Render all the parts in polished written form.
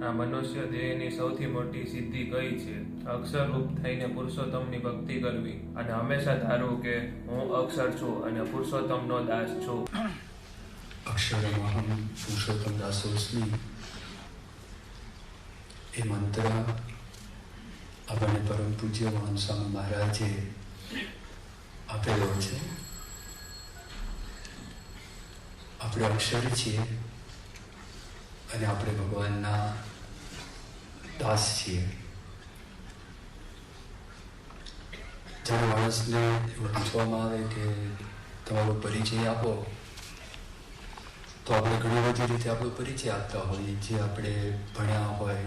આ મનુષ્ય દેહની સૌથી મોટી સિદ્ધિ કઈ છે? અક્ષરરૂપ થઈને પુરુષોત્તમની ભક્તિ કરવી અને હંમેશા ધારવું કે હું અક્ષર છું અને પુરુષોત્તમનો દાસ છું. અક્ષરમહં પુરુષોત્તમ દાસોસ્મિ એ મંત્ર આપણને પરમ પૂજ્ય મહાન સ્વામી મહારાજે આપેલો છે. આપણે અક્ષર છીએ અને આપણે ભગવાનના દાસ છીએ. જ્યારે માણસને એવું પૂછવામાં આવે કે તમારો પરિચય આપો, તો આપણે ઘણી બધી રીતે આપણો પરિચય આપતા હોઈએ. જે આપણે ભણ્યા હોય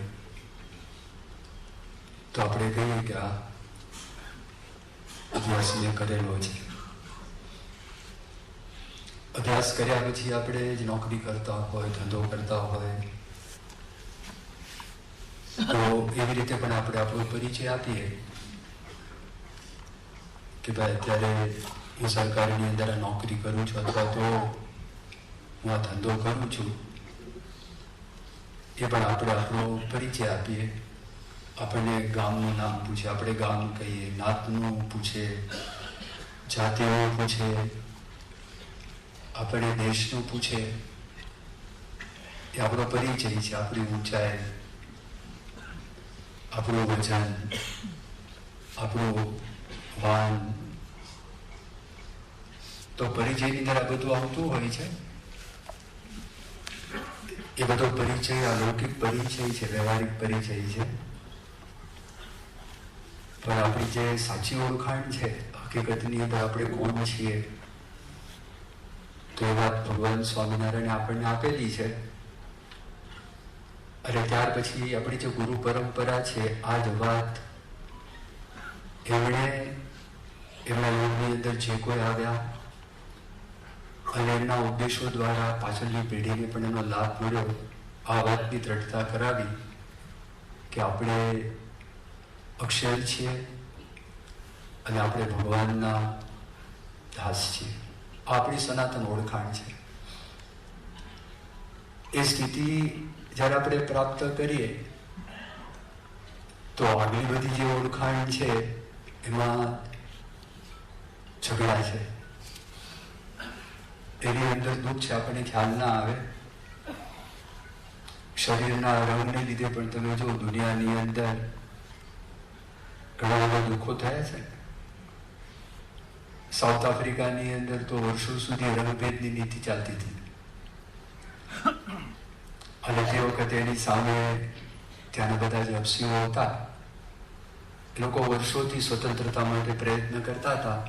તો આપણે કહીએ કે આ અભ્યાસ મેં કરેલો છે. અભ્યાસ કર્યા પછી આપણે જ નોકરી કરતા હોય, ધંધો કરતા હોય, તો એવી રીતે પણ આપણે આપણો પરિચય આપીએ કે ભાઈ અત્યારે હું સરકારની અંદર આ નોકરી કરું છું, અથવા તો હું આ ધંધો કરું છું. એ પણ આપણે આપણો પરિચય આપીએ. આપણને ગામનું નામ પૂછે, આપણે ગામ કહીએ, નાતનું પૂછે, જાતિનું પૂછે, આપણે દેશનું પૂછે. એ આપણો પરિચય છે. આપણી ઊંચાઈ, આપણું વજન, આપણું વાન, તો પરિચયની અંદર આ બધું આવતું હોય છે. એ બધો પરિચય અલૌકિક પરિચય છે, વ્યવહારિક પરિચય છે. પણ આપણી જે સાચી ઓળખાણ છે, હકીકતની અંદર આપણે કોણ છીએ, તો એ વાત ભગવાન સ્વામિનારાયણે આપણને આપેલી છે. અને ત્યાર પછી આપણી જે ગુરુ પરંપરા છે, આ જ વાત એમના યુગની અંદર જે કોઈ આવ્યા અને એમના ઉપદેશો દ્વારા પાછળની પેઢીને પણ એનો લાભ મળ્યો, આ વાતની દ્રઢતા કરાવી કે આપણે અક્ષર છીએ અને આપણે ભગવાનના દાસ છીએ. આપણી સનાતન ઓળખાણ છે. એ સ્થિતિ જ્યારે આપણે પ્રાપ્ત કરીએ તો આગલી બધી જે ઓળખાણ છે એમાં ઝઘડા છે, એની અંદર દુઃખ છે, આપણને ખ્યાલ ના આવે. શરીરના રંગને લીધે પણ તમે જો દુનિયાની અંદર ઘણા બધા દુઃખો થયા છે. સાઉથ આફ્રિકાની અંદર તો વર્ષો સુધી રંગભેદની નીતિ ચાલતી હતી, અને તે વખતે એની સામે ત્યાંના બધા જે અપસીઓ હતા એ લોકો વર્ષોથી સ્વતંત્રતા માટે પ્રયત્ન કરતા હતા.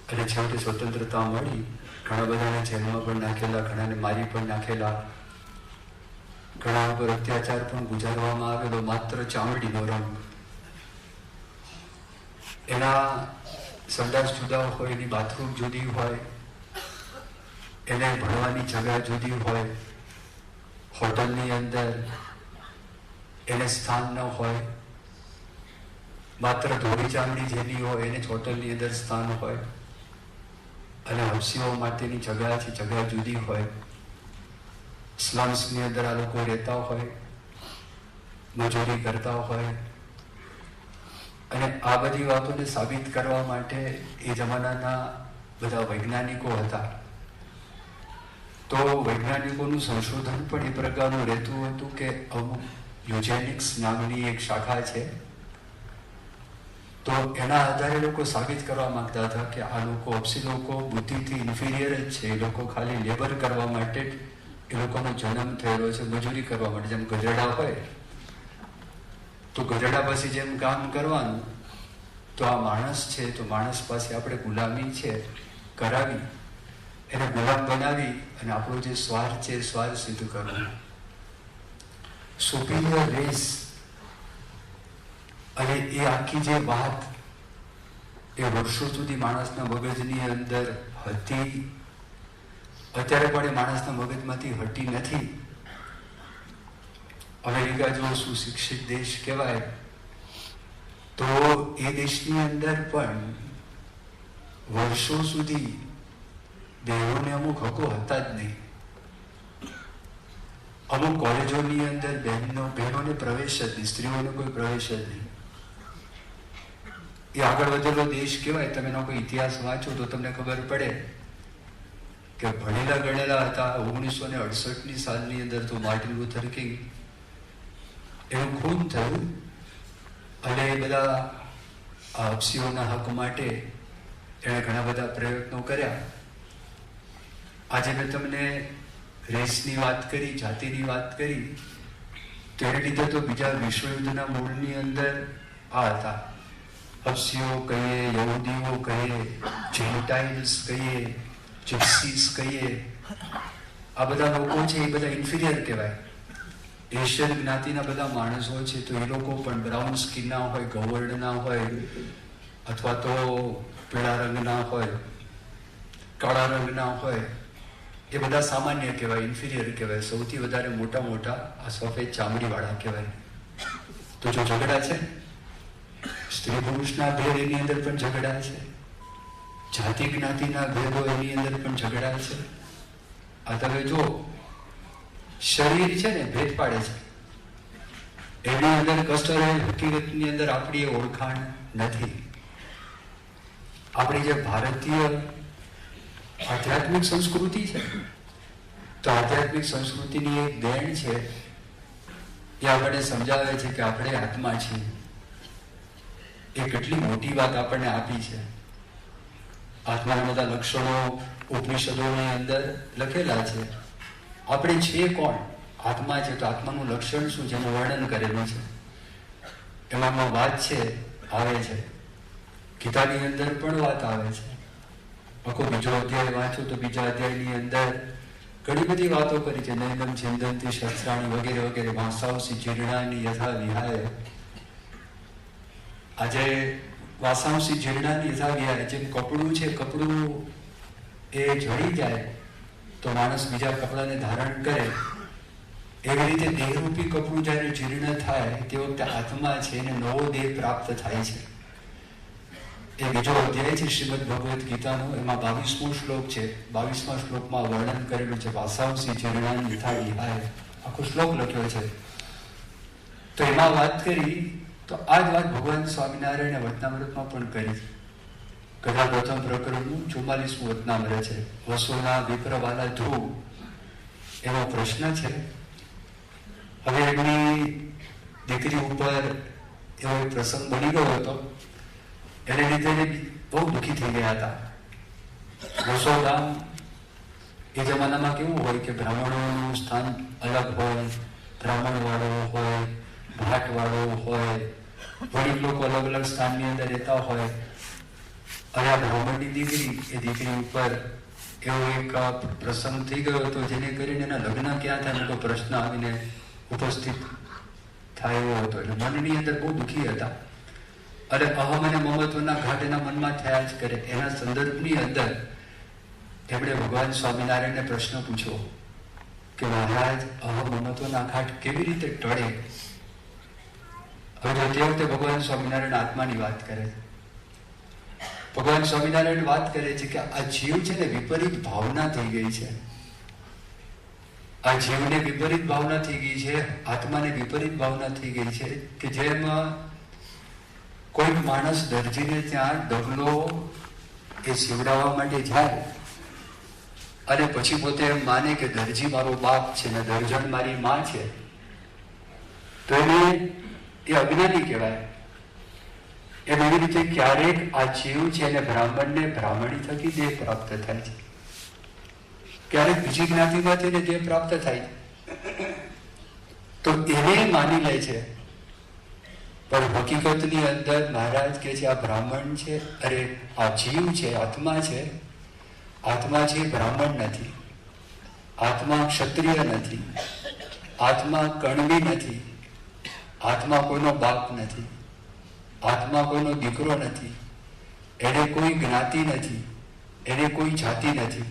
અને છેવટે સ્વતંત્રતા મળી. ઘણા બધાને જેલમાં પણ નાખેલા, ઘણાને મારી પણ નાખેલા, ઘણા ઉપર અત્યાચાર પણ ગુજારવામાં આવેલો, માત્ર ચામડીનો રંગ. એના સંડાસ જુદા હોય, એની બાથરૂમ જુદી હોય, એને ભણવાની જગ્યા જુદી હોય, હોટલની અંદર એને સ્થાન ન હોય, માત્ર ધોળી ચામડી જેની હોય એને જ હોટલની અંદર સ્થાન હોય, અને હવસીઓ માટેની જગ્યા છે, જગ્યા જુદી હોય. સ્લમ્સની અંદર આ લોકો રહેતા હોય, મજૂરી કરતા હોય. અને આ બધી વાતોને સાબિત કરવા માટે એ જમાનાના બધા વૈજ્ઞાનિકો હતા. તો વૈજ્ઞાનિકોનું સંશોધન પણ એ પ્રકારનું રહેતું હતું કે અમુક યુજેનિક્સ નામની એક શાખા છે, તો એના આધારે લોકો સાબિત કરવા માંગતા હતા કે આ લોકો અપસી લોકો બુદ્ધિથી ઇન્ફિરિયર જ છે. એ લોકો ખાલી લેબર કરવા માટે જ એ લોકોનો જન્મ થયેલો છે, મજૂરી કરવા માટે. જેમ ગધેડા હોય તો ગધેડા પાસે જેમ કામ કરવાનું, તો આ માણસ છે તો માણસ પાસે આપણે ગુલામી છે કરાવી, એને ગુલામ બનાવી અને આપણો જે સ્વાર્થ છે સ્વાર્થ સિદ્ધ કરવો. Superior race. અને એ આખી જે વાત એ વર્ષો સુધી માણસના મગજની અંદર હતી. અત્યારે પણ એ માણસના મગજમાંથી હટી નથી. અમેરિકા જેવો સુશિક્ષિત દેશ કહેવાય, તો એ દેશની અંદર પણ વર્ષો સુધી બહેનોને અમુક હકો હતા જ નહીં. અમુક કોલેજોની અંદર બહેનોને પ્રવેશ જ નહીં, સ્ત્રીઓને કોઈ પ્રવેશ જ નહીં. એ આગળ વધેલો દેશ કહેવાય. તમે એનો કોઈ ઇતિહાસ વાંચો તો તમને ખબર પડે કે ભણેલા ગણેલા હતા. 1968ની સાલની અંદર તો માર્ટિન લ્યુથર કિંગ એનું ખૂન થયું અને એ બધા આપસીઓના હક માટે એણે ઘણા બધા પ્રયત્નો કર્યા. આજે મેં તમને રેસની વાત કરી, જાતિની વાત કરી, તો એને લીધે તો બીજા વિશ્વયુદ્ધના મૂળની અંદર આ હતા. હબ્સીઓ કહીએ, યહૂદીઓ કહીએ, જેન્ટાઇલ્સ કહીએ, જીપ્સીસ કહીએ, આ બધા લોકો છે એ બધા ઇન્ફિરિયર કહેવાય. એશિયન જ્ઞાતિના બધા માણસો છે તો એ લોકો પણ બ્રાઉન સ્કિનના હોય, ગવર્ણના હોય, અથવા તો પીળા રંગના હોય, કાળા રંગના હોય, એ બધા સામાન્ય કહેવાય, ઇન્ફિરિયર કહેવાય. સૌથી વધારે મોટા મોટા આ સફેદ ચામડીવાળા કહેવાય. તો જો ઝઘડા છે, સ્ત્રી પુરુષના ભેદ એની અંદર પણ ઝઘડા છે, જાતિ જ્ઞાતિના ભેદો એની અંદર પણ ઝઘડા છે. આ તમે જો શરીર છે ને ભેદ પાડે છે, એની અંદર કષ્ટ રહે. હકીકતની અંદર આપણી એ ઓળખાણ નથી. આપણી જે ભારતીય આધ્યાત્મિક સંસ્કૃતિ છે, તો આધ્યાત્મિક સંસ્કૃતિની એક દેણ છે એ આપણને સમજાવે છે કે આપણે આત્મા છીએ. એ કેટલી મોટી વાત આપણને આપી છે. આત્માના બધા લક્ષણો ઉપનિષદોની અંદર લખેલા છે. આપણે છીએ કોણ? આત્મા છે. તો આત્માનું લક્ષણ શું છે એનું વર્ણન કરેલું છે. એમાં વાત છે આવે છે. ગીતાની અંદર પણ વાત આવે છે. આખો બીજો અધ્યાય વાંચો તો બીજા અધ્યાયની અંદર ઘણી બધી વાતો કરી છે. નૈનમ છિંદંતી શસ્ત્રાણી વગેરે વગેરે. વાંસાવસી જીર્ણાની યથા વિહાય. આજે વાસાંસી જીર્ણાની યથા વિહાય. જેમ કપડું છે, કપડું એ જળી જાય તો માણસ બીજા કપડાને ધારણ કરે, એવી રીતે દેહરૂપી કપડું જ્યારે જીર્ણ થાય તે વખતે આત્મા છે એને નવો દેહ પ્રાપ્ત થાય છે. એ બીજો અધ્યાય છે શ્રીમદ ભગવદ્ ગીતાનો. એમાં 22મો શ્લોક છે. 22મા શ્લોકમાં વર્ણન કરેલું છે વાસાંસી જીર્ણાની યથા વિહાય. આખો શ્લોક લખ્યો છે. તો એમાં વાત કરી તો આ જ વાત ભગવાન સ્વામિનારાયણે વચનામૃતમાં પણ કરી. કથા પ્રથમ પ્રકરણનું 44મું વચનામૃત છે. વસુના વિપ્રવાલા ધ્રુવ એનો પ્રશ્ન છે. હવે એમની દીકરી ઉપર એવો એક પ્રસંગ બની ગયો હતો. એને લીધે બહુ દુઃખી થઈ ગયા હતા. વસોધામ એ જમાનામાં કેવું હોય કે બ્રાહ્મણોનું સ્થાન અલગ હોય, બ્રાહ્મણ વાળો હોય, ભાટ વાળો હોય, વડીલ લોકો અલગ અલગ સ્થાનની અંદર રહેતા હોય. અને આ બ્રાહ્મણની દીકરી, એ દીકરી ઉપર એવો એક પ્રસંગ થઈ ગયો હતો જેને કરીને એના લગ્ન ક્યાં થાય એનો પ્રશ્ન આવીને ઉપસ્થિત થાય એવો હતો. એટલે મનની અંદર બહુ દુઃખી હતા. અને અહમ અને મમત્વના ઘાટ એના મનમાં થયા જ કરે. એના સંદર્ભની અંદર એમણે ભગવાન સ્વામિનારાયણને પ્રશ્ન પૂછ્યો કે મહારાજ, અહમ મમત્વના ઘાટ કેવી રીતે ટળે? હવે તે વખતે ભગવાન સ્વામિનારાયણ આત્માની વાત કરે છે. ભગવાન સ્વામિનારાયણ વાત કરે છે કે આ જીવ છે ને વિપરીત ભાવના થઈ ગઈ છે. આ જીવને વિપરીત ભાવના થઈ ગઈ છે, આત્માને વિપરીત ભાવના થઈ ગઈ છે. કે જેમાં કોઈ માણસ દરજીને ત્યાં ડગલો એ સીવડાવવા માટે જાય અને પછી પોતે એમ માને કે દરજી મારો બાપ છે ને દર્જણ મારી માં છે, તો એને એ અજ્ઞાની કહેવાય. એમ એવી રીતે ક્યારેક આ જીવ છે એને બ્રાહ્મણને બ્રાહ્મણી થકી દેહ પ્રાપ્ત થાય છે, ક્યારેક બીજી જ્ઞાતિમાંથી એને દેહ પ્રાપ્ત થાય તો એને માની લે છે. પણ હકીકતની અંદર મહારાજ કે છે આ બ્રાહ્મણ છે, અરે આ જીવ છે, આત્મા છે. આત્મા છે બ્રાહ્મણ નથી, આત્મા ક્ષત્રિય નથી, આત્મા કણવી નથી, આત્મા કોઈનો બાપ નથી, આત્મા કોઈનો દીકરો નથી, એને કોઈ જ્ઞાતિ નથી, એને કોઈ જાતિ નથી.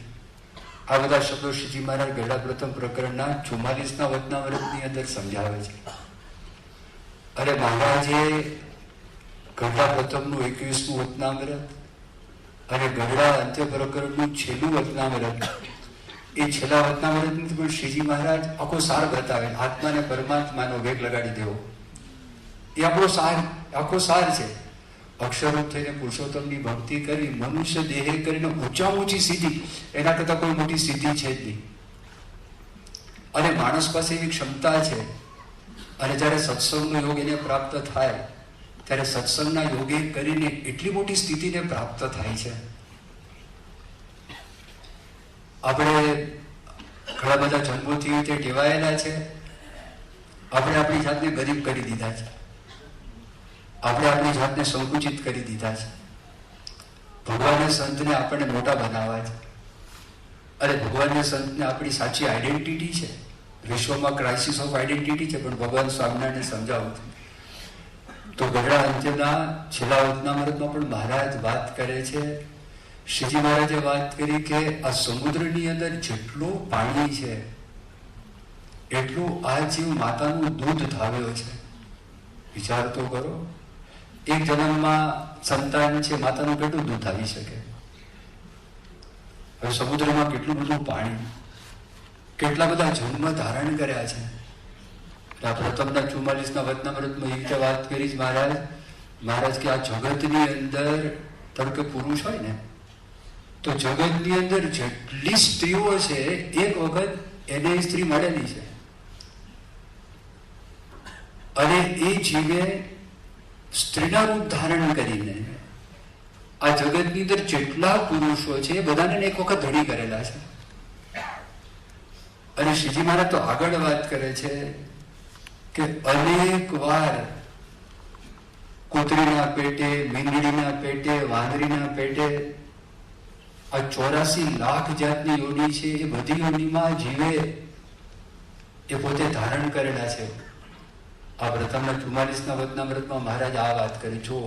આ બધા શબ્દો શ્રીજી મહારાજ ગરડા પ્રથમ પ્રકરણના 44ના વચનામૃતની અંદર સમજાવે છે. અને મહારાજે ગરડા પ્રથમનું 21મું વચનામૃત અને ગરડા અંત્ય પ્રકરણનું છેલ્લું વચનામૃત એ છેલ્લા વતનામૃતની પણ શ્રીજી મહારાજ આખો સાર બતાવે, આત્માને પરમાત્માનો વેગ લગાડી દેવો, એ આપણો સાર, આખો સાર છે. અક્ષરરૂપ થઈને પુરુષોત્તમની ભક્તિ કરી, મનુષ્ય દેહે કરીને ઊંચામાં ઊંચી સિદ્ધિ, એના કરતાં કોઈ મોટી સિદ્ધિ છે જ નહીં. અને માણસ પાસે એવી ક્ષમતા છે, અને જ્યારે સત્સંગનો યોગ એને પ્રાપ્ત થાય ત્યારે સત્સંગના યોગે કરીને એટલી મોટી સ્થિતિને પ્રાપ્ત થાય છે. આપણે ઘણા બધા જન્મોથી રીતે ટેવાયેલા છે, આપણે આપણી જાતને ગરીબ કરી દીધા છે, આપણે આપણી જાતને સંકુચિત કરી દીધા છે. ભગવાનના સંતને આપણને મોટા બનાવવા છે, અને ભગવાનના સંતને આપણી સાચી આઈડેન્ટિટી છે. વિશ્વમાં ક્રાઇસિસ ઓફ આઈડેન્ટિટી છે, પણ ભગવાન સ્વામિનારાયણને સમજાવું તો ગઢડા અંત્યના છેલ્લા વતનામૃતમાં પણ મહારાજ વાત કરે છે. શ્રીજી મહારાજે વાત કરી કે આ સમુદ્રની અંદર જેટલું પાણી છે એટલું આ જીવ માતાનું દૂધ ધાવ્યો છે. વિચાર તો કરો, એક જન્મમાં સંતાન છે, માતાનું કેટલું દૂધ આવી શકે? હવે સમુદ્રમાં કેટલું બધું પાણી, કેટલા બધા જન્મ ધારણ કર્યા છે. આ પ્રથમના 44ના વતનામૃતમાં એ રીતે વાત કરી મહારાજ કે આ જગતની અંદર ધારો કે પુરુષ હોય ને, તો જગતની અંદર જેટલી સ્ત્રીઓ છે એક વખત એને સ્ત્રી મળેલી છે, અને એ જીવે સ્ત્રીના રૂપ ધારણ કરીને આ જગતની અંદર જેટલા પુરુષો છે એ બધાને એક વખત ધણી કરેલા છે. અને શ્રીજી મહારાજ તો આગળ વાત કરે છે કે અનેક વાર કૂતરીના પેટે, મીંદડીના પેટે, વાંદરીના પેટે, આ 84 લાખ જાતની યોની છે, એ બધી યોનીમાં જીવે એ પોતે ધારણ કરેલા છે. આ પ્રથમના 44ના વતનામૃતમાં મહારાજ આ વાત કરી. જો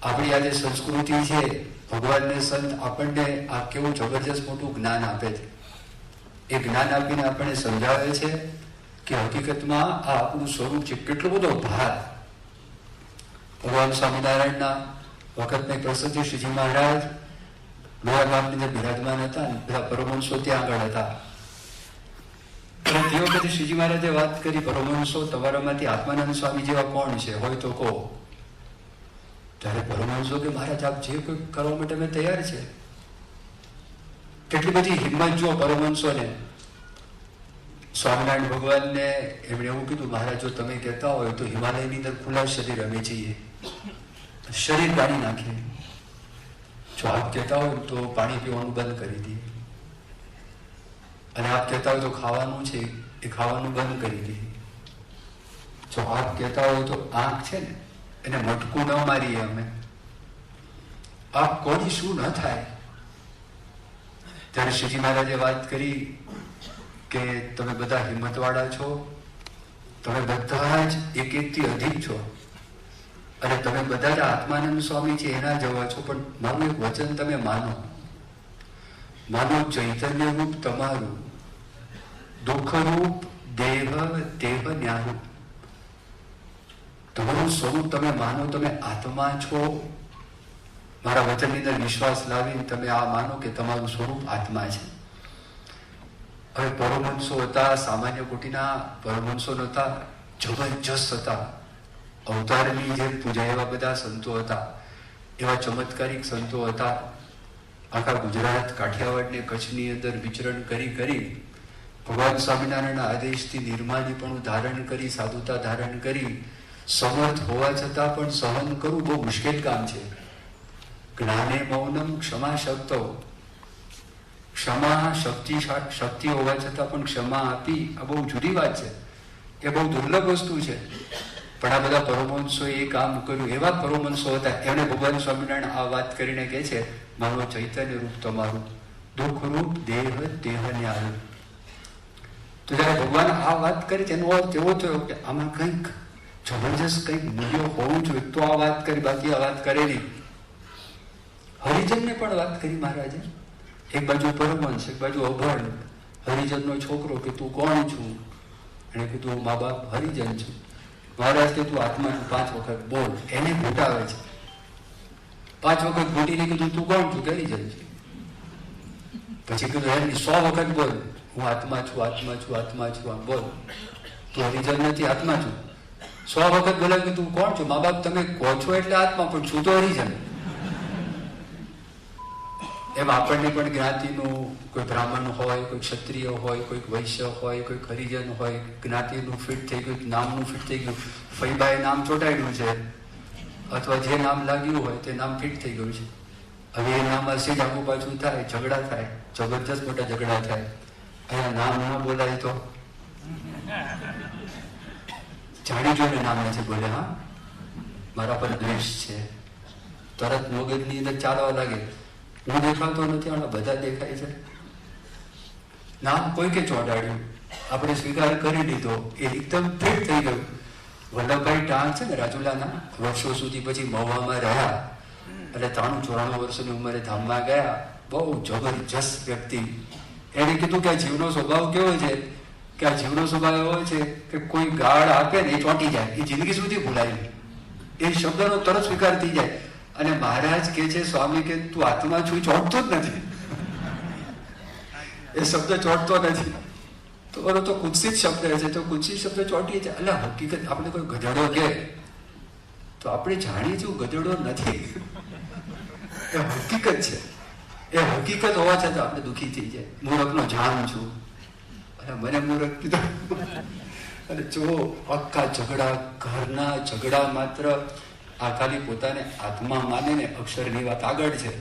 આપણી આ જે સંસ્કૃતિ છે, ભગવાનને સંત આપણને આ કેવું જબરજસ્ત મોટું જ્ઞાન આપે છે. એ જ્ઞાન આપીને આપણને સમજાવે છે કે હકીકતમાં આ આપણું સ્વરૂપ છે. કેટલો બધો ભાર. ભગવાન સ્વામિનારાયણના વખતની પ્રસિદ્ધ શ્રીજી મહારાજ લોયા ગામની અંદર બિરાજમાન હતા, બધા પરમહંસો ત્યાં આગળ હતા. તે વખતે શ્રીજી મહારાજે વાત કરી, પરમહંસો તમારામાંથી આત્માનંદ સ્વામી જેવા કોણ છે, હોય તો કહો. ત્યારે પરમહંસો કે મહારાજ આપ જે કોઈ કરવા માટે અમે તૈયાર છે. કેટલી બધી હિંમત જો પરમહંસોને. સ્વામિનારાયણ ભગવાનને એમણે એવું કીધું, મહારાજ જો તમે કહેતા હોય તો હિમાલયની અંદર ખુલ્લા શરીર અમે જઈએ, શરીર કાઢી નાખીએ. જો આપ કહેતા હોય તો પાણી પીવાનું બંધ કરી દઈએ, અને આપ કહેતા હોય તો ખાવાનું છે એ ખાવાનું બંધ કરી દઈએ. જો આપ કહેતા હોય તો આંખ છે ને એને મટકું ન મારીએ અમે. આપ કોઈ શું ન થાય. ત્યારે શ્રીજી મહારાજે વાત કરી કે તમે બધા હિંમતવાળા છો, તમે બધા જ એક એકથી અધિક છો, અને તમે બધા જ આત્માનંદ સ્વામી છે એના જેવા છો. પણ મારું એક વચન તમે માનો, ચૈતન્ય રૂપ તમારું, દુઃખ રૂપ દેહ દેહ ન્યારૂપ. તમારું સ્વરૂપ તમે માનો, તમે આત્મા છો. મારા વચનની અંદર વિશ્વાસ લાવીને તમે આ માનો કે તમારું સ્વરૂપ આત્મા છે. હવે પરમહંસો હતા, સામાન્ય કોટીના પરમહંસો નહોતા, જબરજસ્ત હતા. અવતારની જે પૂજા એવા બધા સંતો હતા, એવા ચમત્કારિક સંતો હતા. આખા ગુજરાત, કાઠિયાવાડ ને કચ્છની અંદર વિચરણ કરી ભગવાન સ્વામિનારાયણના આદેશથી નિર્માની પણ ધારણ કરી, સાધુતા ધારણ કરી, સમર્થ હોવા છતાં પણ સહન કરવું બહુ મુશ્કેલ કામ છે. જ્ઞાને મૌનમ ક્ષમા શક્તો. ક્ષમા શક્તિ હોવા છતાં પણ ક્ષમા આપી, આ બહુ જુદી વાત છે. એ બહુ દુર્લભ વસ્તુ છે. પણ આ બધા પરમહંસો એ કામ કર્યું. એવા પરમહંસો હતા. એમણે ભગવાન સ્વામિનારાયણ આ વાત કરીને કહે છે, માનો ચૈતન્ય રૂપ તમારું, દુઃખ રૂપ દેહ દેહ ન્યારૂપ. તો જયારે ભગવાન આ વાત કરી તેનો અર્થ એવો થયો કે આમાં કંઈક જબરજસ્ત કંઈક મૂલ્ય હોવું જોઈએ તો આ વાત કરી, બાકી આ વાત કરેલી. હરિજનને પણ વાત કરી મહારાજે. એક બાજુ પરમહંસ, એક બાજુ અભણ. હરિજનનો છોકરો કે તું કોણ છું? એને કીધું હું મા બાપ હરિજન છું. મહારાજ કે તું આત્માનું 5 વખત બોલ. એને ઘૂંટાવે છે. 5 વખત ઘૂંટીને કીધું તું કોણ છું? હરિજન છું. પછી કીધું એમ 100 વખત બોલ, હું આત્મા છું, આત્મા છું, આત્મા છું, આમ બોલ, તું હરિજન નથી, આત્મા છું. 100 વખત બોલે કે તું કોણ છો? મા બાપ તમે કહો છો એટલે આત્મા, પણ છું તો હરિજન. એમ આપણને પણ જ્ઞાતિનું, કોઈ બ્રાહ્મણ હોય, કોઈ ક્ષત્રિય હોય, કોઈ વૈશ્ય હોય, કોઈ હરિજન હોય, જ્ઞાતિનું ફિટ થઈ ગયું, નામનું ફિટ થઈ ગયું, ફઈબાએ નામ ચોંટાડ્યું છે, અથવા જે નામ લાગ્યું હોય તે નામ ફિટ થઈ ગયું છે. હવે એ નામ હશે જ આગુ પાછું થાય, ઝઘડા થાય, જબરજસ્ત મોટા ઝઘડા થાય. અહીંયા નામ ના બોલાય તો જાણી જોઈને નામ નથી બોલે, હા મારા પર દ્વેષ છે, તરત મગજની અંદર ચાલવા લાગે. હું દેખાતો નથી, આના બધા દેખાય છે. નામ કોઈ કે ચોંટાડ્યું, આપણે સ્વીકાર કરી લીધો, એ એકદમ ફિટ થઈ ગયું. વલ્લભભાઈ ટાંક છે ને રાજુલાના, વર્ષો સુધી પછી મહુવામાં રહ્યા, એટલે 93-94 વર્ષની ઉંમરે ધામમાં ગયા. બહુ જબરજસ્ત વ્યક્તિ. એને કીધું કે આ જીવનો સ્વભાવ કેવો છે, કે આ જીવનો સ્વભાવ એવો છે કે કોઈ ગાળ આપે ને એ ચોંટી જાય, એ જિંદગી સુધી ભૂલાય નહીં, એ શબ્દનો તરત સ્વીકાર થઈ જાય. અને મહારાજ કે છે, સ્વામી કે તું આત્મા છું, ચોંટતો જ નથી, એ શબ્દ ચોંટતો નથી. તો બરો તો કુત્સિત શબ્દ છે, તો કુત્સિત શબ્દ ચોંટી જાય. એટલે હકીકત આપણે કોઈ ગધેડો કહે તો આપણે જાણીએ છીએ ગધેડો નથી, એ હકીકત છે. એ હકીકત હોવા છતાં આપણે દુઃખી થઈ જાય. મૂરખનો જાન છું, અને મને મૂરખ કીધું. અને જો આખા ઝઘડા, ઘરના ઝઘડા માત્ર આ ખાલી પોતાને આત્મા માનીને અક્ષરની વાત આગળ છે,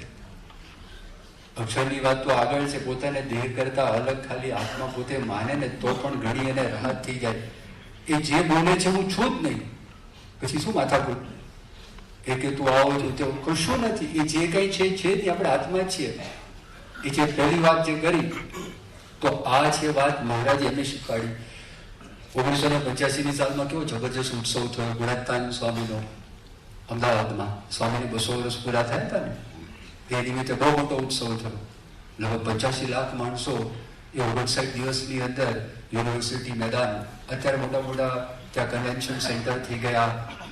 અક્ષરની વાત તો આગળ છે, પોતાને દેહ કરતા અલગ ખાલી આત્મા પોતે માને ને તો પણ ઘણી એને રાહત થઈ જાય. એ જે બોલે છે હું છું જ નહીં, પછી શું માથાકૂટ? એ કે તું આવો છો તેવું કશું નથી, એ જે કઈ છે નહીં, આપણે આત્મા જ છીએ. એ જે પહેલી વાત જે કરી, તો આ છે વાત મહારાજે એમને શીખવાડી. 1985ની સાલમાં કેવો જબરજસ્ત ઉત્સવ થયો ગુણાત્તાન સ્વામીનો અમદાવાદમાં. સ્વામીને 200 વર્ષ પૂરા થયા હતા ને, એ નિમિત્તે બહુ મોટો ઉત્સવ થયો. લગભગ 85 લાખ માણસો એ 59 દિવસની અંદર યુનિવર્સિટી મેદાન, અત્યારે મોટા મોટા ત્યાં કન્વેન્શન સેન્ટર થઈ ગયા,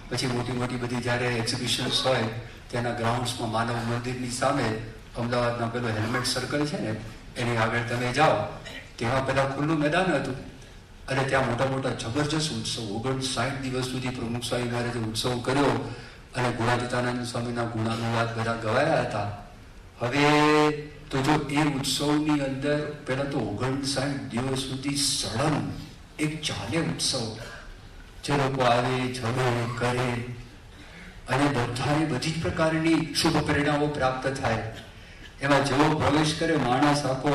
પછી મોટી મોટી બધી જ્યારે એક્ઝિબિશન્સ હોય ત્યાંના ગ્રાઉન્ડ્સમાં, માનવ મંદિરની સામે અમદાવાદના પેલો હેલ્મેટ સર્કલ છે ને એની આગળ તમે જાઓ, ત્યાં પહેલાં ખુલ્લું મેદાન હતું, અને ત્યાં મોટા મોટા જબરજસ્ત ઉત્સવ 59 દિવસ સુધી પ્રમુખ સ્વામી મહારાજે ઉત્સવ કર્યો, અને ગુણાતીતાનંદ સ્વામીના ગુણાનુવાદ બધા ગવાયા હતા. હવે તો જો એ ઉત્સવની અંદર પહેલા તો 59 દિવસ સુધી સળંગ એક ચાલે ઉત્સવ, જે લોકો આવે, જમે, કરે, અને બધાને બધી જ પ્રકારની શુભ પરિણામો પ્રાપ્ત થાય. એમાં જેવો પ્રવેશ કરે માણસ આખો,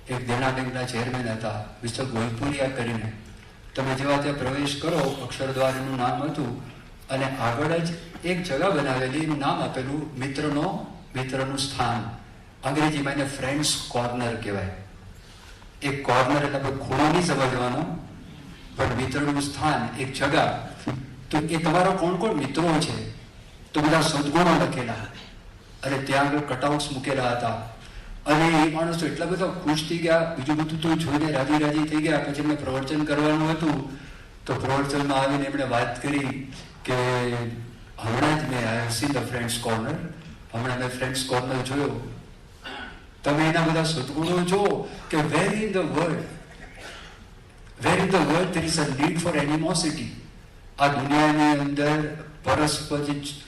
એક દેના બેંકના ચેરમેન હતા મિસ્ટર ગોલપુરિયા કરીને, તમે જેવા ત્યાં પ્રવેશ કરો, અક્ષરદ્વાર એનું નામ હતું, અને આગળ જ એક જગા બનાવેલી, એનું નામ આપેલું મિત્રનું સ્થાન. અંગ્રેજીમાં એને ફ્રેન્ડ્સ કોર્નર કહેવાય. એક કોર્નર એટલે આપણે ખૂણો નહીં સમજવાનો, પણ મિત્રનું સ્થાન, એક જગા. તો એ તમારા કોણ કોણ મિત્રો છે, તો બધા સદગુણો લખેલા, અને ત્યાં આગળ કટઆઉટ્સ મૂકેલા હતા. અને એ માણસો એટલા બધા ખુશ થઈ ગયા, બીજું બધું તો જોઈને રાજી રાજી થઈ ગયા. પછી એમને પ્રવચન કરવાનું હતું, તો પ્રવચનમાં આવીને એમણે વાત કરી કે હમણાં જ મેં સીન ધ ફ્રેન્ડ્સ કોર્નર, હમણાં મેં ફ્રેન્ડ્સ કોર્નર જોયો. તમે એના બધા સદગુણો જુઓ કે where in the world there is a need for animosity. આ દુનિયાની અંદર પરસ્પર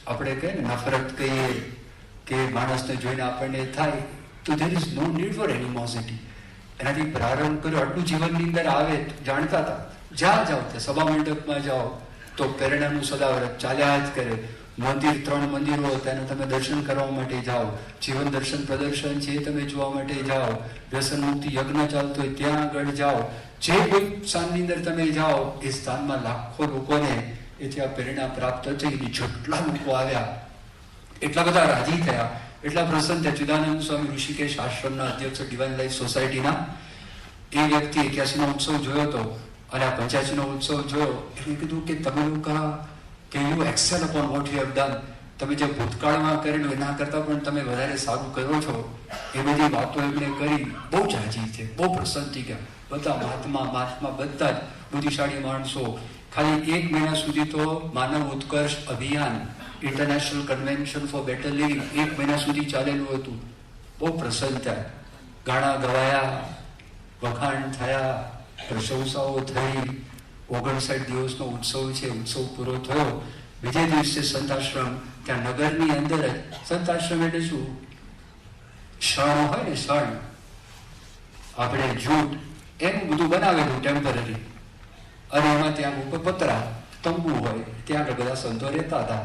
આપણે કહીએ ને નફરત કહીએ કે માણસને જોઈને આપણને થાય, તો there is no need for animosity. એનાથી પ્રારંભ કર્યો. આટલું જીવનની અંદર આવે, જાણતા હતા, જ્યાં જાઓ ત્યાં સભા મંડપમાં જાઓ તો પ્રેરણાનું સદાવ્રત ચાલ્યા જ કરે. મંદિર 3 મંદિરો તેને તમે દર્શન કરવા માટે જાઓ, જીવન દર્શન પ્રદર્શન છે એ તમે જોવા માટે જાઓ, વ્યસન મુક્તિ યજ્ઞ ચાલતો હોય ત્યાં આગળ જાઓ, જે કોઈ સ્થાનની અંદર તમે જાઓ એ સ્થાનમાં લાખો લોકોને એથી આ પ્રેરણા પ્રાપ્ત થઈ. જેટલા લોકો આવ્યા એટલા બધા રાજી થયા, એટલા પ્રસન્ન થયા. ચિદાનંદ સ્વામી ઋષિકેશ આશ્રમના અધ્યક્ષ ડિવાઇન લાઈફ સોસાયટીના એ વ્યક્તિ 81નો ઉત્સવ જોયો હતો, અને આ 85નો ઉત્સવ જોયો. એને કીધું કે તમે લોકો કે you excel upon what you have done, તમે જે ભૂતકાળમાં કરેલું એના કરતાં પણ તમે વધારે સારું કરો છો. એ બધી વાતો એમણે કરી, બહુ જ રાજી છે, બહુ પ્રસન્ન થઈ ગયા. બધા મહાત્મા બધા જ બુદ્ધિશાળી માણસો. ખાલી 1 મહિના સુધી તો Manav Utkarsh Abhiyan, international convention for better living 1 મહિના સુધી ચાલેલું હતું. બહુ પ્રસન્ન થયા. ગાણા ગવાયા, વખાણ થયા, પ્રશંસાઓ થઈ, 59 દિવસનો ઉત્સવ છે, ઉત્સવ પૂરો થયો. બીજે દિવસે સંતાશ્રમ, ત્યાં નગરની અંદર જ સંતાશ્રમ એટલે શું? શણ હોય ને, શણ આપણે જૂટ એનું બધું બનાવેલું ટેમ્પરરી, અને એમાં ત્યાં ઉપર પતરા તંબુ હોય, ત્યાં આગળ બધા સંતો રહેતા હતા.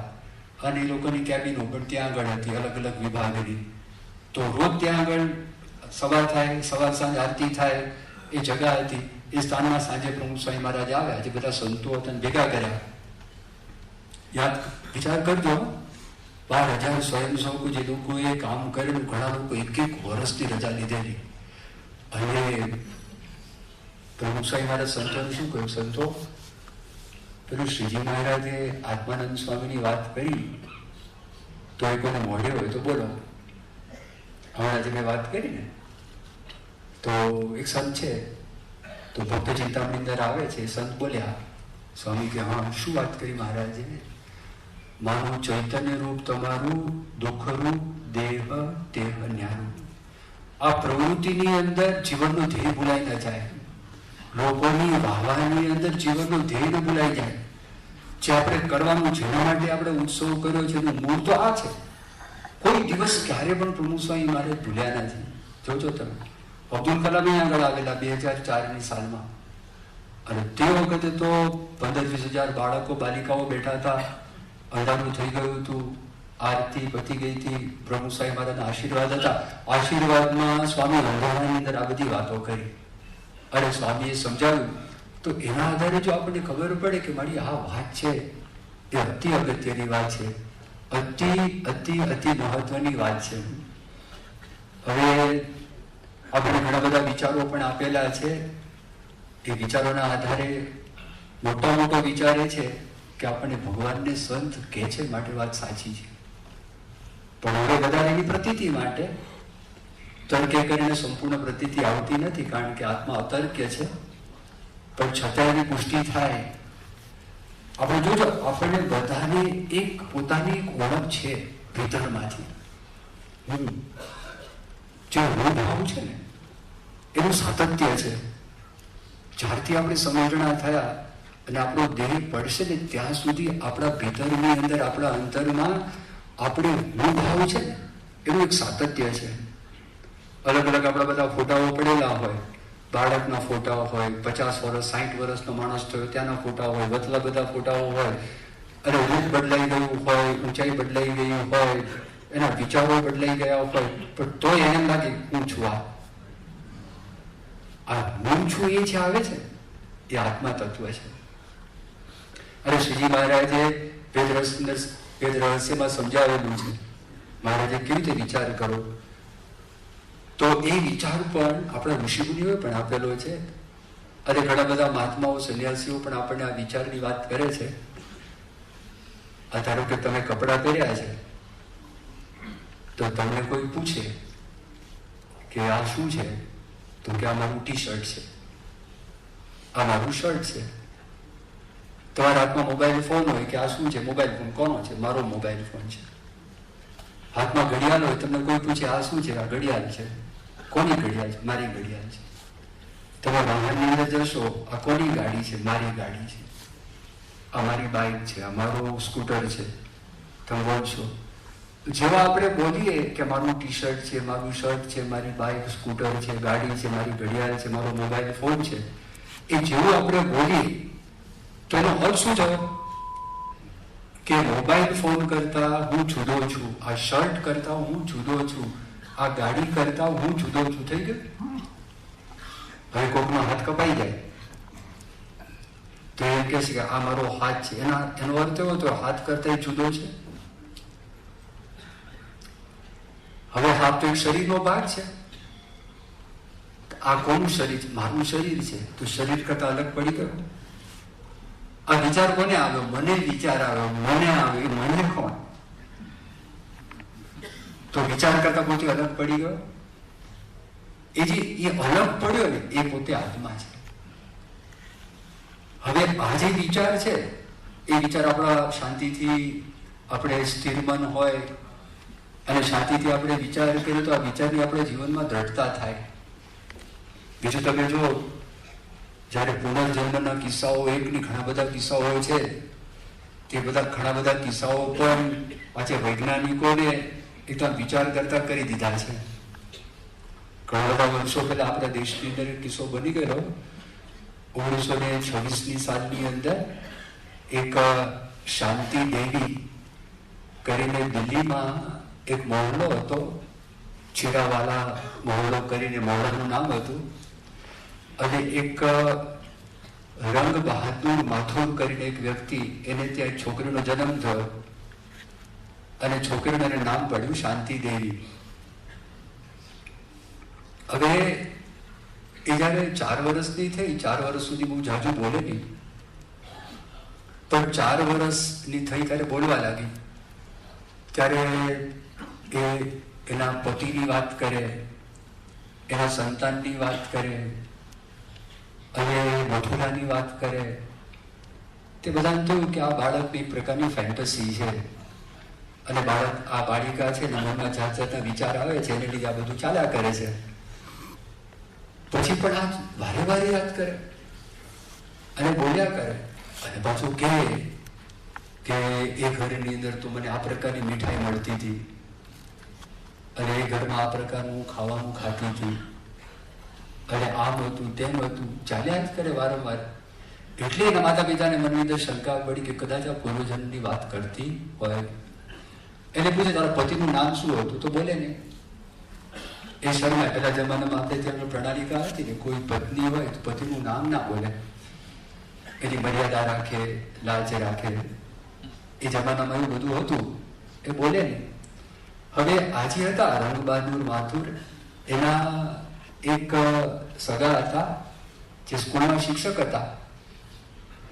અને એ લોકોની કેબિનો પણ ત્યાં આગળ હતી, અલગ અલગ વિભાગની. તો રોજ ત્યાં આગળ સવાર થાય, સવાર સાંજ આરતી થાય, એ જગા હતી. એ સ્થાનમાં સાંજે પ્રમુખ સ્વામી મહારાજ આવ્યા, જે બધા સંતો હતા ભેગા કર્યા. યાદ વિચાર કરજો, 12,000 સ્વયંસેવકો જે લોકોએ કામ કરેલું, ઘણા લોકો 1 વર્ષની રજા લીધેલી. અને પ્રમુખ સ્વામી મહારાજ સંતોને શું કહ્યું? સંતો, પેલું શ્રીજી મહારાજે આત્માનંદ સ્વામીની વાત કરી, તો એ કોઈને મોઢે હોય તો બોલો. હમણાં જે મેં વાત કરી ને, તો એક સંત છે, તો ભક્ત ચિંતામણી અંદર આવે છે, સંત બોલ્યા. સ્વામી કે હા, શું વાત કરી મહારાજે? મારું ચૈતન્ય રૂપ તમારું, દુઃખ રૂપ દેહ તેહ ન્યારું. આ પ્રવૃત્તિની અંદર જીવનનો ધ્યેય ભૂલાઈ ન જાય, લોકોની વાહવાની અંદર જીવનનો ધ્યેય ન ભૂલાઈ જાય. જે આપણે કરવાનું, જેના માટે આપણે ઉત્સવ કર્યો છે એનું મૂળ તો આ છે. કોઈ દિવસ ક્યારે પણ પ્રમુખ સ્વામી મારે ભૂલ્યા નથી. જોજો તમે, અબ્દુલ કલામ આગળ આવેલા 2004ની સાલમાં, અને તે વખતે તો 15-20 હજાર બાળકો બાલિકાઓ બેઠા હતા. અંધારું થઈ ગયું હતું, આરતી પતી ગઈ હતી, પ્રમુખ સ્વામી મહારાજના આશીર્વાદ હતા. આશીર્વાદમાં સ્વામી અંધારાની અંદર આ બધી વાતો કરી, અને સ્વામીએ સમજાવ્યું. તો એના આધારે જો આપણને ખબર પડે કે મારી આ વાત છે એ અતિ અગત્યની વાત છે, અતિ અતિ અતિ મહત્વની વાત છે. હવે આપણે ઘણા બધા વિચારો પણ આપેલા છે. એ વિચારોના આધારે મોટો વિચાર એ છે કે આપણને ભગવાનને સંત કહે છે માટે વાત સાચી છે. પણ હવે બધા એની પ્રતીતિ માટે તર્કે કરીને સંપૂર્ણ પ્રતીતિ આવતી નથી, કારણ કે આત્મા અતર્ક્ય છે. પણ છતાં એની પુષ્ટિ થાય. આપણે જોજો, આપણને બધાને એક પોતાની એક ઓળખ છે ભીતરમાંથી. જે ભાવ છે ને, એનું સાતત્ય છે. જ્યારથી આપણે સમજણા થયા અને આપણો દેહ પડશે ને, ત્યાં સુધી આપણા ભીતરની અંદર, આપણા અંતરમાં આપણે ભાવ છે ને, એનું એક સાતત્ય છે. અલગ અલગ આપણા બધા ફોટાઓ પડેલા હોય, બાળકના ફોટા હોય, 50 વર્ષ 60 વર્ષનો માણસ થયો ત્યાંના ફોટા હોય, વતલા બધા ફોટાઓ હોય, અને રૂપ બદલાઈ ગયું હોય, ઊંચાઈ બદલાઈ ગઈ હોય, એના વિચારો બદલાઈ ગયા હોય, પણ તોય એમ લાગે હું છું. આ હું છું એ જે આવે છે એ આત્મા તત્વ છે. અને શ્રીજી મહારાજે વેદ રહસ્યમાં સમજાવેલું છે. મહારાજે કેવી રીતે વિચાર કરો, તો એ વિચાર પણ આપણા ઋષિમુનિઓએ પણ આપેલો છે. અને ઘણા બધા મહાત્માઓ, સંન્યાસીઓ પણ આપણને આ વિચારની વાત કરે છે. આ ધારો કે તમે કપડાં પહેર્યા છે, તો તમને કોઈ પૂછે કે આ શું છે, તો કે આ મારું ટી-શર્ટ છે, આ મારું શર્ટ છે. તમારા હાથમાં મોબાઈલ ફોન હોય કે આ શું છે, મોબાઈલ ફોન કોનો છે, મારો મોબાઈલ ફોન છે. હાથમાં ઘડિયાળ હોય, તમને કોઈ પૂછે આ શું છે, આ ઘડિયાળ છે, કોની ઘડિયાળ છે, મારી ઘડિયાળ છે. તમે વાહનની અંદર જશો, આ કોની ગાડી છે, મારી ગાડી છે, આ મારી બાઇક છે, આ મારો સ્કૂટર છે. તમે બોલશો, જેવા આપણે બોલીએ કે મારું ટી-શર્ટ છે, મારું શર્ટ છે, મારી બાઇક, સ્કૂટર છે, ગાડી છે, મારી ઘડિયાળ છે, મારો મોબાઈલ ફોન છે, એ જેવું આપણે બોલીએ તો એનો અર્થ શું થયો કે મોબાઈલ ફોન કરતા હું જુદો છું, આ શર્ટ કરતા હું જુદો છું, આ ગાડી કરતા હું જુદો છું. થઈ ગયું. હવે કોકનો હાથ કપાઈ જાય તો એમ કહે છે કે આ મારો હાથ છે, એનો અર્થ એવો તો હાથ કરતા જુદો છે. હવે હાથ તો એક શરીરનો ભાગ છે. આ કોનું શરીર છે? મારું શરીર છે. તો શરીર કરતા અલગ પડી ગયો. આ વિચાર કોને આવ્યો? મને વિચાર આવ્યો. મને આવ્યો, મને કોણ? તો વિચાર કરતા પોતે અલગ પડી ગયો. એ જે અલગ પડ્યો ને, એ પોતે આત્મા છે. હવે આ જે વિચાર છે, એ વિચાર આપણા શાંતિથી, આપણે સ્થિર મન હોય અને શાંતિથી આપણે વિચાર કરીએ તો આ વિચારની આપણે જીવનમાં દ્રઢતા થાય. બીજું તમે જો જ્યારે પુનર્જન્મના કિસ્સાઓ એકની ઘણા બધા કિસ્સાઓ છે, તે બધા ઘણા બધા કિસ્સાઓ પણ પાછા વૈજ્ઞાનિકોને એકદમ વિચાર કરતા કરી દીધા છે. ઘણા બધા વર્ષો પહેલા આપણા દેશની અંદર એક કિસ્સો બની ગયેલો. 1926ની સાલની અંદર એક શાંતિ દેવી કરીને દિલ્હીમાં એક મહોલ્લો હતો, ચિરાવાલા મહોલ્લો કરીને મહોલ્લાનું નામ હતું, અને એક રંગ બહાદુર માથુર કરીને એક વ્યક્તિ, એને ત્યાં એક છોકરીનો જન્મ થયો અને છોકરીનું એને નામ પડ્યું શાંતિ દેવી. હવે એ જયારે 4 વર્ષની થઈ, 4 વર્ષ સુધી બહુ જાજુ બોલે નહીં, પણ 4 વર્ષની થઈ ત્યારે બોલવા લાગી. ત્યારે એ એના પતિની વાત કરે, એના સંતાનની વાત કરે અને મથુરાની વાત કરે. તે બધાને થયું કે આ બાળકની એક પ્રકારની ફેન્ટસી છે અને આ બાળિકા છે ને મનમાં જાત જાતના વિચાર આવે છે, એને લીધે આ બધું ચાલ્યા કરે છે. પછી પણ આ વારે વારે યાદ કરે અને બોલ્યા કરે અને પાછું કે એ ઘરની અંદર તો મને આ પ્રકારની મીઠાઈ મળતી હતી અને એ ઘરમાં આ પ્રકારનું ખાવાનું ખાતી હતી અને આમ હતું તેમ હતું, ચાલ્યા જ કરે વારંવાર. એટલે એના માતા પિતાને મનની અંદર શંકા પડી કે કદાચ આ પૂર્વજન્મની વાત કરતી હોય. એને પૂછે તારા પતિનું નામ શું હતું? તો બોલે ને એ શર્મા. પેલા જમાનામાં આપણે ત્યાં પ્રણાલિકા હતી ને, કોઈ પત્ની હોય તો પતિનું નામ ના બોલે, એની મર્યાદા રાખે, લાજ રાખે. એ જમાનામાં એવું બધું હતું, એ બોલે ને. હવે આજે હતા રંગ બહાદુર માથુર, એના એક સગા હતા જે સ્કૂલમાં શિક્ષક હતા.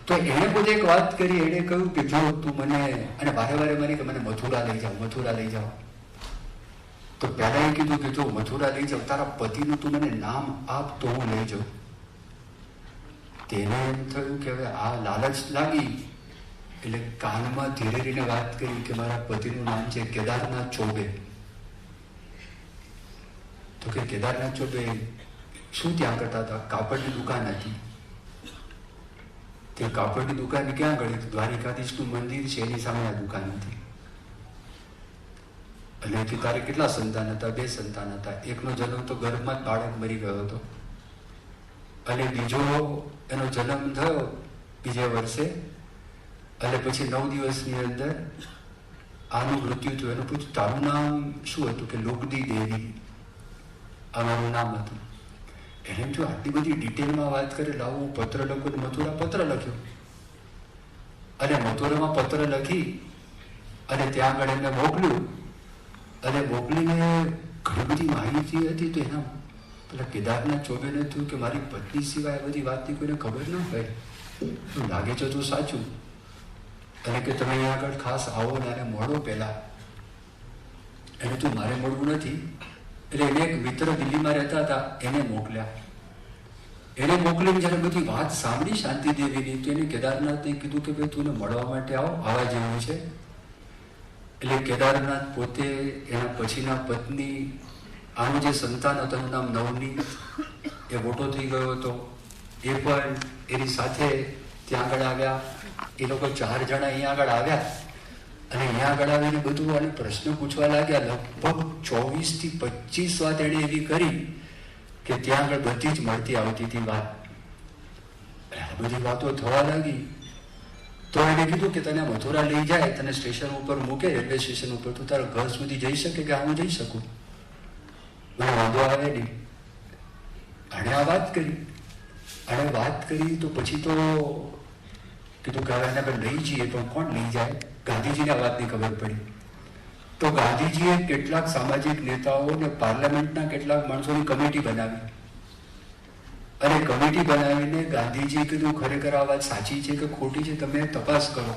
તો એણે પોતે એક વાત કરી, એણે કહ્યું કે જો તું મને, અને વારે વારે મને કે મને મથુરા લઈ જાઓ, મથુરા લઈ જાઓ. તો પહેલા એ કીધું કે જો મથુરા લઈ જાઓ, તારા પતિનું તું મને નામ આપ તો હું લઈ જાઉં. તેને એમ થયું કે હવે આ લાલચ લાગી, એટલે કાનમાં ધીરે ધીરે વાત કરી કે મારા પતિનું નામ છે કેદારનાથ ચોબે. તો કે કેદારનાથ ચોબે શું ત્યાં કરતા હતા? કાપડની દુકાન હતી. તે કાપડની દુકાન ક્યાં ગઈ? દ્વારિકાધીશનું મંદિર છે એની સામે આ દુકાન હતી. અને કે તારે કેટલા સંતાન હતા? 2 સંતાન હતા. એકનો જન્મ તો ગર્ભમાં જ બાળક મરી ગયો હતો અને બીજો એનો જન્મ થયો બીજે વર્ષે, અને પછી 9 દિવસની અંદર આનું મૃત્યુ થયું. એનું પૂછ્યું તારું નામ શું હતું? કે લોકદી દેવી અમારું નામ હતું. એને જો આટલી બધી ડિટેલમાં વાત કરે, લાવો હું પત્ર લખું. મથુરા પત્ર લખ્યો અને મથુરામાં પત્ર લખી અને ત્યાં આગળ એમને મોકલ્યું અને મોકલીને ઘણી બધી માહિતી હતી. તો એના પેલા કેદારનાથ ચોબેને થયું કે મારી પત્ની સિવાય બધી વાતની કોઈને ખબર ન હોય. શું લાગે છે તો સાચું, અને કે તમે અહીંયા આગળ ખાસ આવો ને આને મળો પહેલા. એને તું મારે મળવું નથી. એટલે એને એક મિત્ર દિલ્હીમાં રહેતા હતા, એને મોકલ્યા. એને મોકલીને જ્યારે બધી વાત સાંભળી શાંતિ દેવીની, તો એને કેદારનાથને કીધું કે ભાઈ તું મળવા માટે આવા જેવું છે. એટલે કેદારનાથ પોતે, એના પછીના પત્ની, આનું જે સંતાન હતું એનું નામ નવની, એ મોટો થઈ ગયો હતો, એ પણ એની સાથે ત્યાં આગળ આવ્યા. એ લોકો 4 જણા અહીંયા આગળ આવ્યા અને અહીંયા આગળ આવીને બધું આને પ્રશ્ન પૂછવા લાગ્યા. લગભગ 24 થી 25 વાત એણે એવી કરી કે ત્યાં આગળ બધી જ મળતી આવતી હતી વાત. આ બધી વાતો થવા લાગી. તો એને કીધું કે તને મથુરા લઈ જાય, તને સ્ટેશન ઉપર મૂકે, રેલવે સ્ટેશન ઉપર, તું તારા ઘર સુધી જઈ શકે? કે હું જઈ શકું, મને વાંધો આવે નહીં. આણે આ વાત કરી. આણે વાત કરી તો પછી તો કીધું કે હવે એને આપણે લઈ જઈએ, પણ કોણ લઈ જાય? ગાંધીજીને આ વાતની ખબર પડી. તો ગાંધીજીએ કેટલાક સામાજિક નેતાઓ ને પાર્લામેન્ટના કેટલાક માણસોની કમિટી બનાવી અને કમિટી બનાવીને ગાંધીજીએ કીધું ખરેખર આ વાત સાચી છે કે ખોટી છે, તમે તપાસ કરો.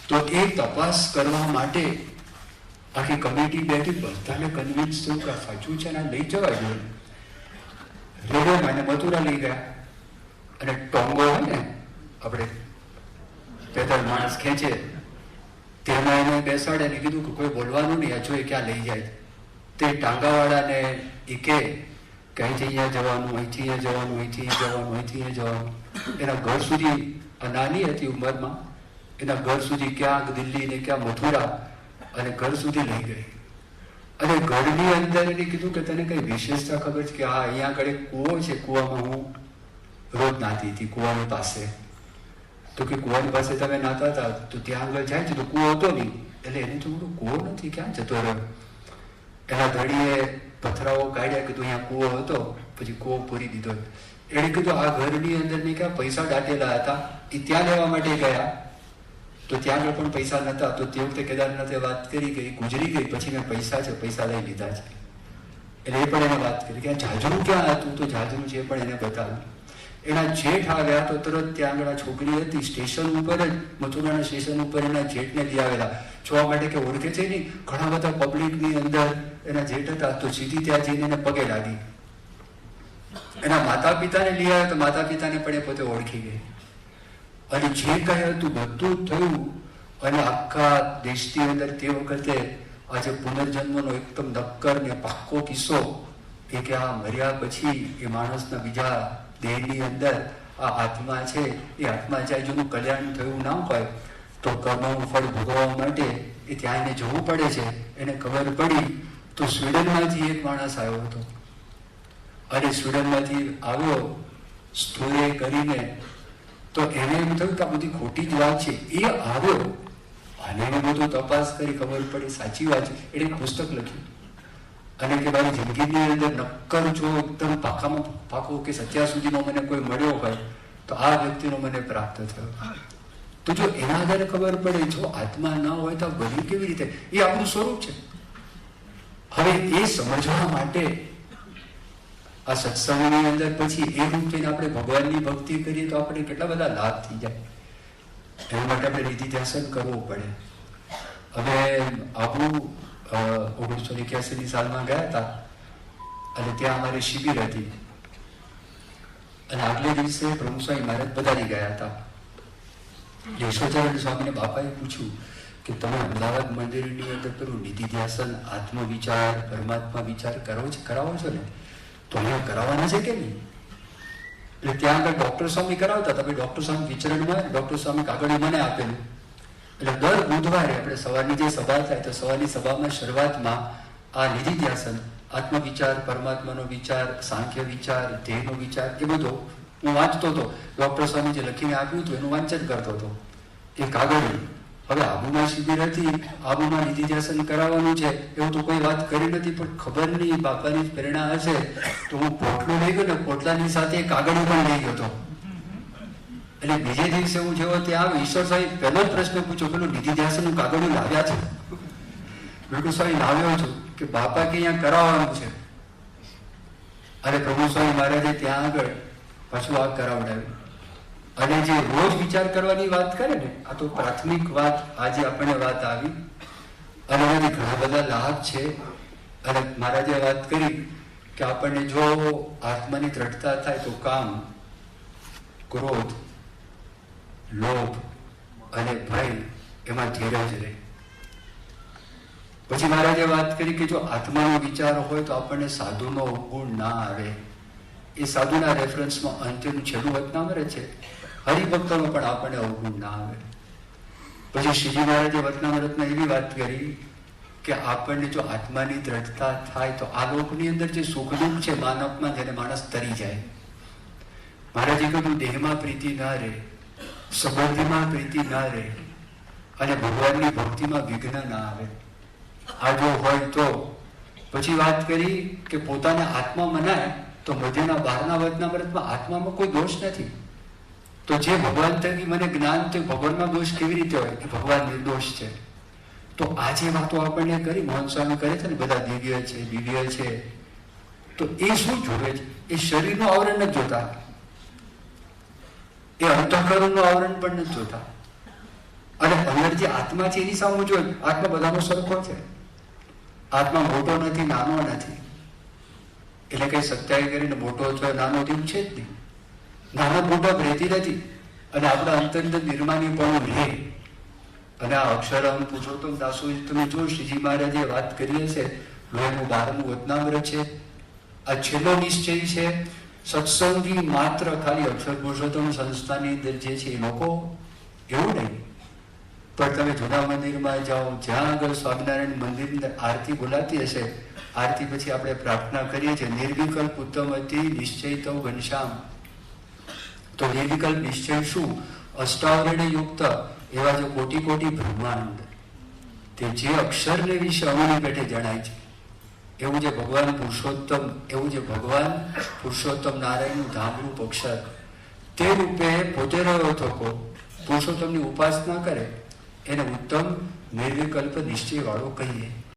તો એ તપાસ કરવા માટે આખી કમિટી બેઠી, બધાને કન્વિન્સ થયું કે સાચું છે ને લઈ જવા જોઈએ. રેલવેમાં એને મથુરા લઈ ગયા અને ટોંગો હોય ને આપણે પેદલ માણસ ખેંચે, તેમાં એને બેસાડે ને કીધું કે કોઈ બોલવાનું નહીં, આ જો એ ક્યાં લઈ જાય. તે ટાંગાવાળાને એ કે કે અહીંથી અહીંયા જવાનું, અહીંથી અહીંયા જવાનું, અહીંથી અહીંયા જવાનું, અહીંથી અહીંયા જવાનું. એના ઘર સુધી, નાની હતી ઉંમરમાં, એના ઘર સુધી ક્યાંક દિલ્હી ને ક્યાં મથુરા, અને ઘર સુધી લઈ ગઈ. અને ઘરની અંદર એને કીધું કે તને કઈ વિશેષતા ખબર છે? કે હા, અહીંયા આગળ એક કૂવો છે, કૂવામાં હું રોજ નાતી હતી, કૂવાની પાસે. તો કે કૂવાની પાસે તમે નાતા હતા તો ત્યાં આગળ જાય છે તો કૂવો હતો નહીં. એટલે એને થોડું કૂવો નથી, ક્યાં જતો રહ્યો? એના ધણીએ પથરાઓ કાઢ્યા, કીધું અહીંયા કૂવો હતો, પછી કૂવો પૂરી દીધો. એને કીધું આ ઘરની અંદર ને ક્યાં પૈસા દાટેલા હતા, એ ત્યાં લેવા માટે ગયા તો ત્યાં આગળ પણ પૈસા નતા. તો તે વખતે કેદારનાથે વાત કરી કે ગુજરી ગઈ, પછી મેં પૈસા છે, પૈસા લઈ લીધા છે. એટલે એ પણ એને વાત કરી કે જાજરું ક્યાં હતું, તો જાજરું છે પણ એને બતાવ્યું. એના જેઠ આવ્યા તો તરત ત્યાં આગળ છોકરી હતી, સ્ટેશન ઉપર જ, મથુરાના સ્ટેશન ઉપર એના જેઠને લઈ આવેલા, જોવા માટે કે ઓળખે છે નહીં. ઘણા બધા પબ્લિકની અંદર એના જેઠ હતા, તો સીધી ત્યાં જઈને એને પગે લાગી. એના માતા પિતાને લઈ આવ્યા તો માતા પિતાને પણ એ પોતે ઓળખી ગઈ. અને જે કહે હતું બધું જ થયું. અને આખા દેશની અંદર તે વખતે આજે પુનર્જન્મનો એકદમ નક્કર ને પાક્કો કિસ્સો એ કે આ મર્યા પછી એ માણસના બીજા દેહની અંદર આ આત્મા છે, એ આત્મા જાય જેનું કલ્યાણ થયું ના હોય તો કર્મનું ફળ ભોગવવા માટે એ ત્યાં એને જવું પડે છે. એને ખબર પડી તો સ્વીડનમાંથી એક માણસ આવ્યો હતો. અને સ્વીડનમાંથી આવ્યો સ્ટોરી કરીને, તો એને એમ થયું કે આ બધી ખોટી જ વાત છે. એ આવ્યો અને એને બધું તપાસ કરી, ખબર પડી સાચી વાત છે. એને એક પુસ્તક લખ્યું અને કે મારી જિંદગીની અંદર નક્કર જો એકદમ પાકામાં પાકો કે અત્યાર સુધીમાં મને કોઈ મળ્યો હોય તો આ વ્યક્તિનો મને પ્રાપ્ત થયો. તો જો એના આધારે ખબર પડે જો આત્મા ના હોય તો બની કેવી રીતે? એ આપણું સ્વરૂપ છે. હવે એ સમજવા માટે આ સત્સંગની અંદર પછી એ રૂપથી આપણે ભગવાનની ભક્તિ કરીએ તો આપણે કેટલા બધા લાભ થઈ જાય. એના માટે આપણે નિધિ ધ્યાસન કરવું પડે. હવે આપણું 1981 સાલમાં ગયા હતા અને ત્યાં અમારી શિબિર હતી અને આગલે દિવસે પ્રભુ સ્વામી મહારાજ પધારી ગયા હતા. યશોચાનંદ સ્વામીને બાપાએ પૂછ્યું કે તમે અમદાવાદ મંદિરની અંદર પેલું નિધિ ધ્યાસન, આત્મવિચાર, પરમાત્મા વિચાર કરાવો છો ને, તો અહીંયા કરાવવાના છે કે નહીં? એટલે ત્યાં આગળ ડોક્ટર સ્વામી કરાવતા હતા. ડોક્ટર સ્વામી વિચરણમાં ડોક્ટર સ્વામી કાગળ મને આપેલું. એટલે દર બુધવારે આપણે સવારની જે સભા થાય તો સવારની સભામાં શરૂઆતમાં આ નિધિ ધ્યાસન, આત્મવિચાર, પરમાત્માનો વિચાર, સાંખ્ય વિચાર, ધ્યેયનો વિચાર, એ બધો હું વાંચતો હતો. ડોક્ટર સ્વામી જે લખીને આપ્યું હતું એનું વાંચન કરતો હતો એ કાગળ. હવે આબુમાં શિબિર હતી, આબુમાં નિધિ ધ્યાસન કરાવવાનું છે એવું તો કોઈ વાત કરી નથી, પણ ખબર નહીં બાપાની પ્રેરણા હશે તો હું પોટલું લઈ ગયો ને પોટલાની સાથે કાગળ પણ લઈ ગયો હતો. એટલે બીજે દિવસે હું જેવો ત્યાં આવ્યો, ઈશ્વર સાહેબ પહેલો જ પ્રશ્ન પૂછ્યો, પેલું નિધિ ધ્યાસનનું કાગળ લાવ્યા છે? બિલકુલ સ્વામી લાવ્યો છું કે બાપા કે અહીંયા કરાવવાનું છે. અને પ્રભુ સ્વામી મહારાજે ત્યાં આગળ પાછું આ કરાવડાવ્યું. અને જે રોજ વિચાર કરવાની વાત કરે ને, આ તો પ્રાથમિક વાત આજે આપણને વાત આવી અને એનાથી ઘણા બધા લાભ છે. અને મહારાજે વાત કરી કે આપણને જો આત્માની દ્રઢતા થાય તો કામ, ક્રોધ, લોભ અને ભય એમાં ધીરજ રહે. પછી મહારાજે વાત કરી કે જો આત્માનો વિચાર હોય તો આપણને સાધુનો અવગુણ ના આવે. એ સાધુના રેફરન્સમાં અંત્યનું છેલ્લું વચનામૃત છે, હરિભક્તોનો પણ આપણને અવગુણ ના આવે. પછી શ્રીજી મહારાજે વચનામૃતમાં એવી વાત કરી કે આપણને જો આત્માની દ્રઢતા થાય તો આ લોકની અંદર જે સુખ દુઃખ છે માનવમાં, જેને માણસ તરી જાય. મહારાજે કહ્યું દેહમાં પ્રીતિ ના રહે, સંબંધીમાં પ્રીતિ ના રહે અને ભગવાનની ભક્તિમાં વિઘ્ન ના આવે. આ જો હોય તો પછી વાત કરી કે પોતાને આત્મા મનાય તો મધ્યના 12ના વચનામૃતમાં આત્મામાં કોઈ દોષ નથી. તો જે ભગવાન થકી મને જ્ઞાન થયું, ભગવાનમાં દોષ કેવી રીતે હોય? એ ભગવાન નિર્દોષ છે. તો આ જે વાતો આપણને કરી, મોહન સ્વામી કરે છે ને, બધા દિવ્ય છે, દિવ્ય છે, તો એ શું જોવે છે? એ શરીરનું આવરણ નથી જોતા, એ અંતઃકરણનું આવરણ પણ નથી જોતા. અને અંદર જે આત્મા છે એની સામે જોઈએ, આત્મા બધાનો સરખો છે. આત્મા મોટો નથી, નાનો નથી. એટલે કઈ સત્યાવી કરીને મોટો છો નાનો તેવું છે જ નહીં. નાનો મોટો રહેતી નથી. અને આપણા અંતર નિર્માની પણ રહે. અને આ અક્ષરમ પુરુષોત્તમ દાસો તમે જો શ્રીજી મહારાજે વાત કરી હશે, લોહીનું 12મું વચનામૃત છે, આ છેલ્લો નિશ્ચય છે. સત્સંગી માત્ર ખાલી અક્ષર પુરુષોત્તમ સંસ્થાની અંદર જે છે એ લોકો એવું નહીં, પણ તમે જૂના મંદિરમાં જાઓ, જ્યાં આગળ સ્વામિનારાયણ મંદિરની અંદર આરતી બોલાતી હશે, આરતી પછી આપણે પ્રાર્થના કરીએ છીએ, નિર્વિકલ્પ ઉત્તમતી નિશ્ચય તો ઘનશ્યામ. તો નિર્વિકલ્પ નિશ્ચય શું? અષ્ટાવરણે યુક્ત એવા જે કોટી કોટી બ્રહ્માંડ, તે જે અક્ષરને વિશે અવળી પેઠે જણાય છે, એવું જે ભગવાન પુરુષોત્તમ, એવું જે ભગવાન પુરુષોત્તમ નારાયણનું ધામરૂપ અક્ષર, તે રૂપે પોતે રહ્યો થકો પુરુષોત્તમની ઉપાસના કરે, એને ઉત્તમ નિર્વિકલ્પ નિશ્ચય વાળો કહીએ.